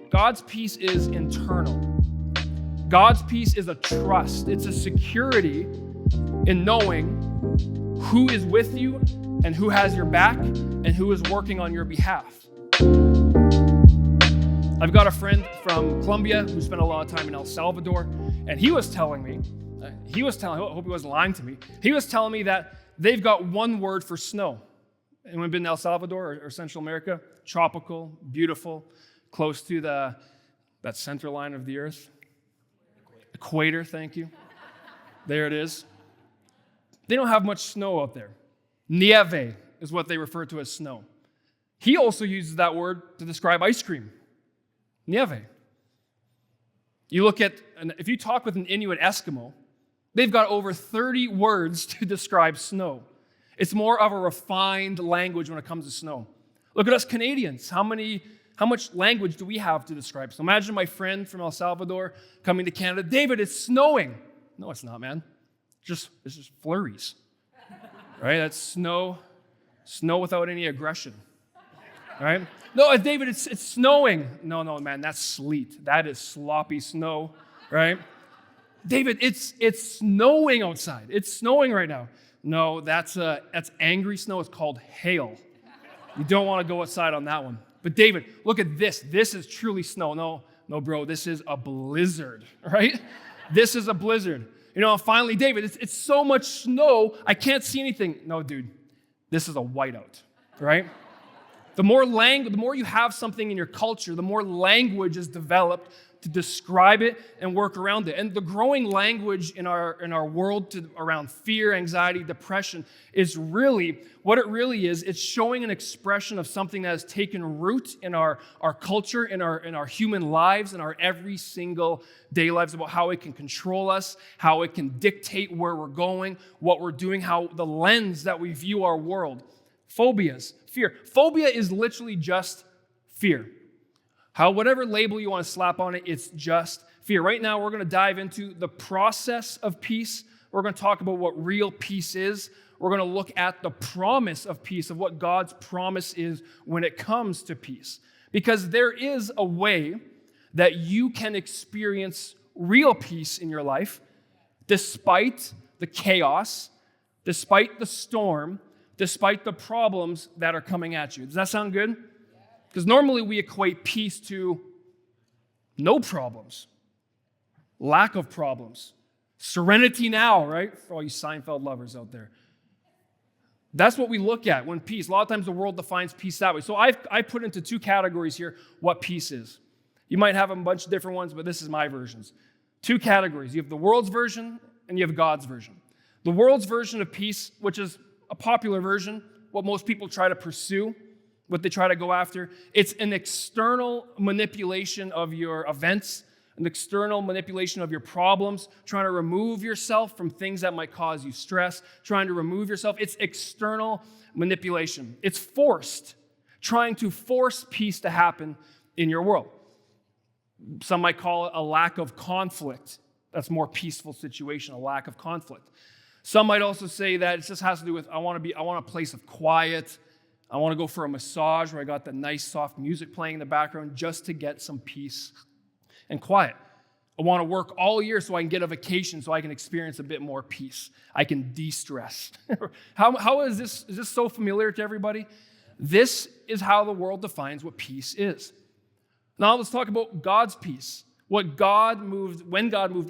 God's peace is internal. God's peace is a trust. It's a security in knowing who is with you and who has your back and who is working on your behalf. I've got a friend from Colombia who spent a lot of time in El Salvador, and he was telling me, I hope he wasn't lying to me, he was telling me that they've got one word for snow. Anyone been to El Salvador or Central America? Tropical, beautiful, close to that center line of the earth. Equator, thank you. There it is. They don't have much snow out there. Nieve is what they refer to as snow. He also uses that word to describe ice cream. Nieve. You look at, if you talk with an Inuit Eskimo, they've got over 30 words to describe snow. It's more of a refined language when it comes to snow. Look at us Canadians. How much language do we have to describe snow? Imagine my friend from El Salvador coming to Canada. David, it's snowing. No, it's not, man. It's just flurries. Right? That's snow without any aggression. Right? No, David, it's snowing. No, man, that's sleet. That is sloppy snow, right? David, it's snowing outside. It's snowing right now. No, that's angry snow. It's called hail. You don't want to go outside on that one. But David, look at this. This is truly snow. No, bro, this is a blizzard, right? This is a blizzard. Finally, David, it's so much snow, I can't see anything. No, dude, this is a whiteout, right? The more you have something in your culture, the more language is developed to describe it and work around it. And the growing language in our world around fear, anxiety, depression is really, what it really is, it's showing an expression of something that has taken root in our culture, in our human lives, in our every single day lives, about how it can control us, how it can dictate where we're going, what we're doing, how the lens that we view our world. Phobias, fear. Phobia is literally just fear. Whatever label you want to slap on it, it's just fear. Right now, we're going to dive into the process of peace. We're going to talk about what real peace is. We're going to look at the promise of peace, of what God's promise is when it comes to peace. Because there is a way that you can experience real peace in your life, despite the chaos, despite the storm, despite the problems that are coming at you. Does that sound good? Because normally we equate peace to no problems, lack of problems, serenity now, right? For all you Seinfeld lovers out there. That's what we look at when peace. A lot of times the world defines peace that way. So I put into two categories here what peace is. You might have a bunch of different ones, but this is my versions. Two categories. You have the world's version and you have God's version. The world's version of peace, which is a popular version, what most people try to pursue, what they try to go after. It's an external manipulation of your events, an external manipulation of your problems, trying to remove yourself from things that might cause you stress, trying to remove yourself. It's external manipulation. It's forced, trying to force peace to happen in your world. Some might call it a lack of conflict. That's a more peaceful situation, a lack of conflict. Some might also say that it just has to do with, I want a place of quiet. I want to go for a massage where I got the nice soft music playing in the background just to get some peace and quiet. I want to work all year so I can get a vacation so I can experience a bit more peace. I can de-stress. How is this? Is this so familiar to everybody? This is how the world defines what peace is. Now let's talk about God's peace. When God moved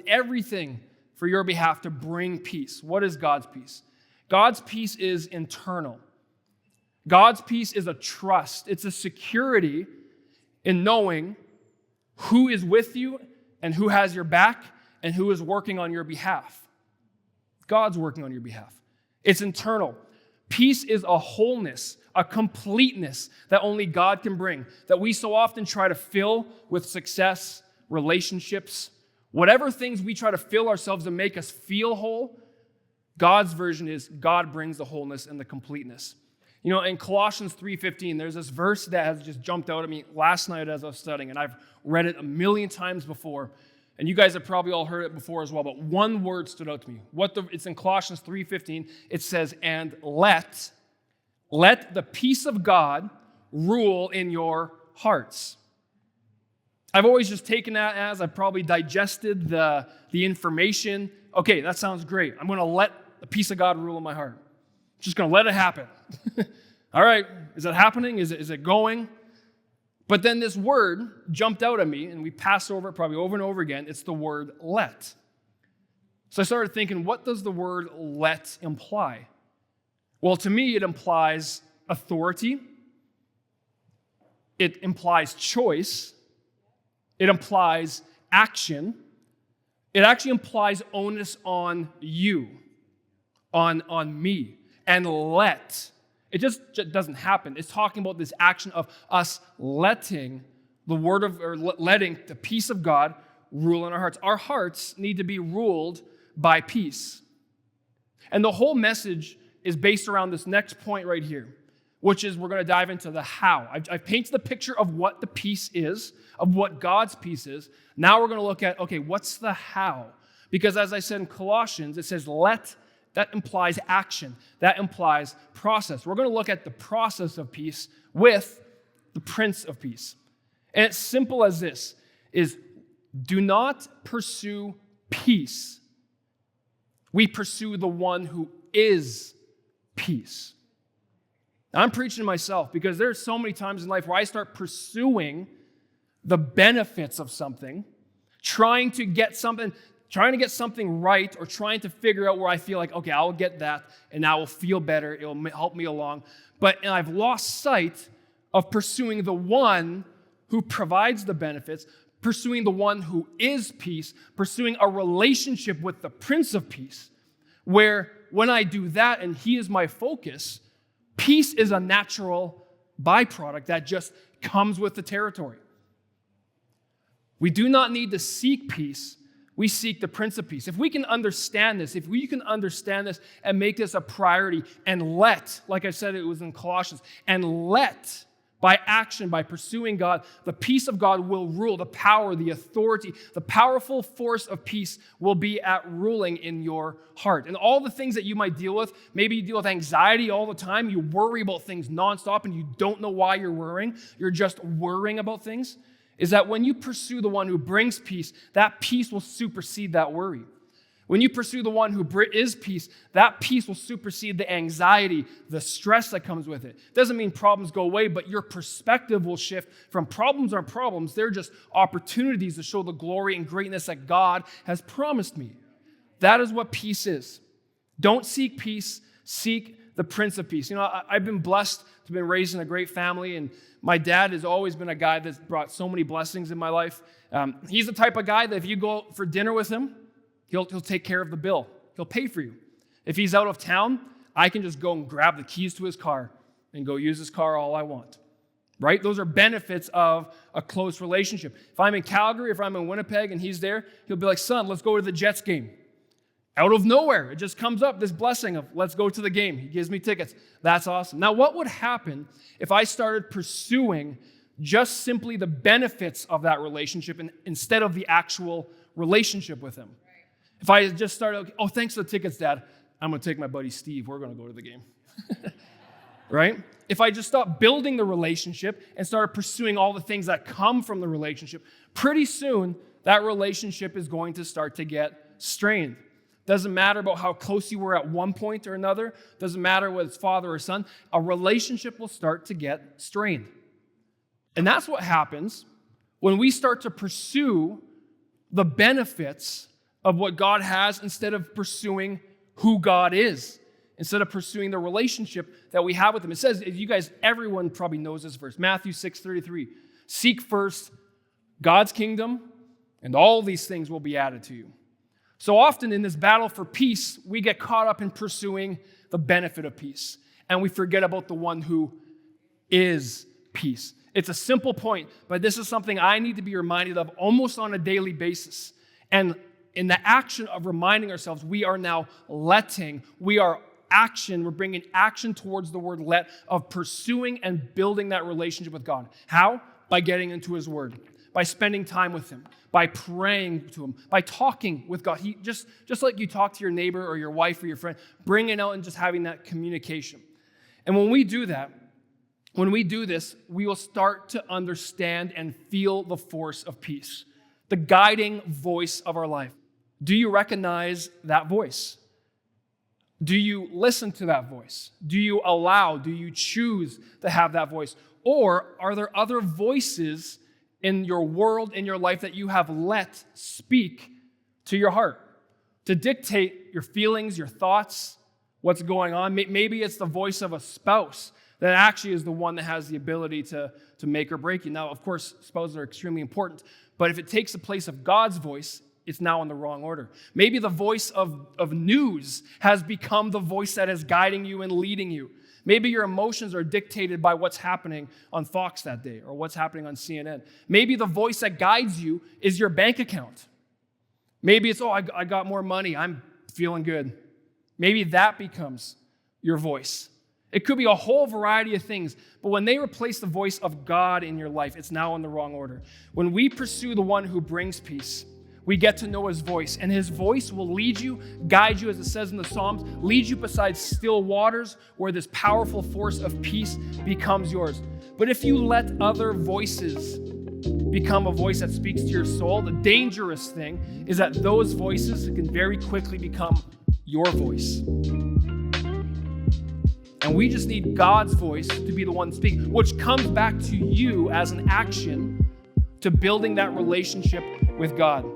everything for your behalf to bring peace. What is God's peace? God's peace is internal. God's peace is a trust. It's a security in knowing who is with you and who has your back and who is working on your behalf. God's working on your behalf. It's internal. Peace is a wholeness, a completeness that only God can bring, that we so often try to fill with success, relationships, whatever things we try to fill ourselves and make us feel whole. God's version is God brings the wholeness and the completeness. In Colossians 3:15, there's this verse that has just jumped out at me last night as I was studying, and I've read it a million times before, and you guys have probably all heard it before as well, but one word stood out to me. It's in Colossians 3:15. It says, and let the peace of God rule in your hearts. I've always just taken that as I've probably digested the information. Okay, that sounds great. I'm going to let the peace of God rule in my heart. I'm just going to let it happen. All right, is it happening? Is it going? But then this word jumped out at me, and we passed over it probably over and over again. It's the word let. So I started thinking, what does the word let imply? Well, to me, it implies authority. It implies choice. It implies action. It actually implies onus on you, on me. And let. It just doesn't happen. It's talking about this action of us letting letting the peace of God rule in our hearts. Our hearts need to be ruled by peace. And the whole message is based around this next point right here, which is we're going to dive into the how. I've painted the picture of what the peace is, of what God's peace is. Now we're going to look at, okay, what's the how? Because as I said in Colossians, it says let. That implies action. That implies process. We're going to look at the process of peace with the Prince of Peace. And it's simple as this, is do not pursue peace. We pursue the one who is peace. Now, I'm preaching to myself because there's so many times in life where I start pursuing the benefits of something, trying to get something right, or trying to figure out where I feel like, okay, I'll get that and I will feel better. It will help me along. But I've lost sight of pursuing the one who provides the benefits, pursuing the one who is peace, pursuing a relationship with the Prince of Peace, where when I do that and he is my focus, peace is a natural byproduct that just comes with the territory. We do not need to seek peace. We seek the Prince of Peace. If we can understand this, and make this a priority and let, like I said, it was in Colossians, and let, by action, by pursuing God, the peace of God will rule. The power, the authority, the powerful force of peace will be at ruling in your heart. And all the things that you might deal with, maybe you deal with anxiety all the time, you worry about things nonstop and you don't know why you're worrying, you're just worrying about things, is that when you pursue the one who brings peace, that peace will supersede that worry. When you pursue the one who is peace, that peace will supersede the anxiety, the stress that comes with it. Doesn't mean problems go away, but your perspective will shift from problems aren't problems. They're just opportunities to show the glory and greatness that God has promised me. That is what peace is. Don't seek peace, seek the Prince of Peace. You know, I've been blessed to have been raised in a great family, and my dad has always been a guy that's brought so many blessings in my life. He's the type of guy that if you go out for dinner with him, he'll take care of the bill. He'll pay for you. If he's out of town, I can just go and grab the keys to his car and go use his car all I want. Right? Those are benefits of a close relationship. If I'm in Calgary, if I'm in Winnipeg and he's there, he'll be like, son, let's go to the Jets game. Out of nowhere, it just comes up, this blessing of let's go to the game. He gives me tickets. That's awesome. Now, what would happen if I started pursuing just simply the benefits of that relationship instead of the actual relationship with him? If I just started, oh, thanks for the tickets, Dad. I'm going to take my buddy Steve. We're going to go to the game. Right? If I just stopped building the relationship and started pursuing all the things that come from the relationship, pretty soon that relationship is going to start to get strained. Doesn't matter about how close you were at one point or another. Doesn't matter whether it's father or son. A relationship will start to get strained. And that's what happens when we start to pursue the benefits of what God has instead of pursuing who God is, instead of pursuing the relationship that we have with him. It says, you guys, everyone probably knows this verse, Matthew 6:33. Seek first God's kingdom, and all these things will be added to you. So often in this battle for peace, we get caught up in pursuing the benefit of peace, and we forget about the one who is peace. It's a simple point, but this is something I need to be reminded of almost on a daily basis. And in the action of reminding ourselves, we are now letting, we're bringing action towards the word let, of pursuing and building that relationship with God. How? By getting into his word, by spending time with him, by praying to him, by talking with God. He just like you talk to your neighbor or your wife or your friend, bringing out and just having that communication. And when we do that, When we do this, we will start to understand and feel the force of peace, the guiding voice of our life. Do you recognize that voice? Do you listen to that voice? Do you choose to have that voice? Or are there other voices in your world, in your life, that you have let speak to your heart, to dictate your feelings, your thoughts, what's going on? Maybe it's the voice of a spouse that actually is the one that has the ability to make or break you. Now, of course, spouses are extremely important, but if it takes the place of God's voice, it's now in the wrong order. Maybe the voice of news has become the voice that is guiding you and leading you. Maybe your emotions are dictated by what's happening on Fox that day or what's happening on CNN. Maybe the voice that guides you is your bank account. Maybe it's, I got more money, I'm feeling good. Maybe that becomes your voice. It could be a whole variety of things, but when they replace the voice of God in your life, it's now in the wrong order. When we pursue the one who brings peace, we get to know his voice, and his voice will lead you, guide you, as it says in the Psalms, lead you beside still waters where this powerful force of peace becomes yours. But if you let other voices become a voice that speaks to your soul, the dangerous thing is that those voices can very quickly become your voice. And we just need God's voice to be the one speaking, which comes back to you as an action to building that relationship with God.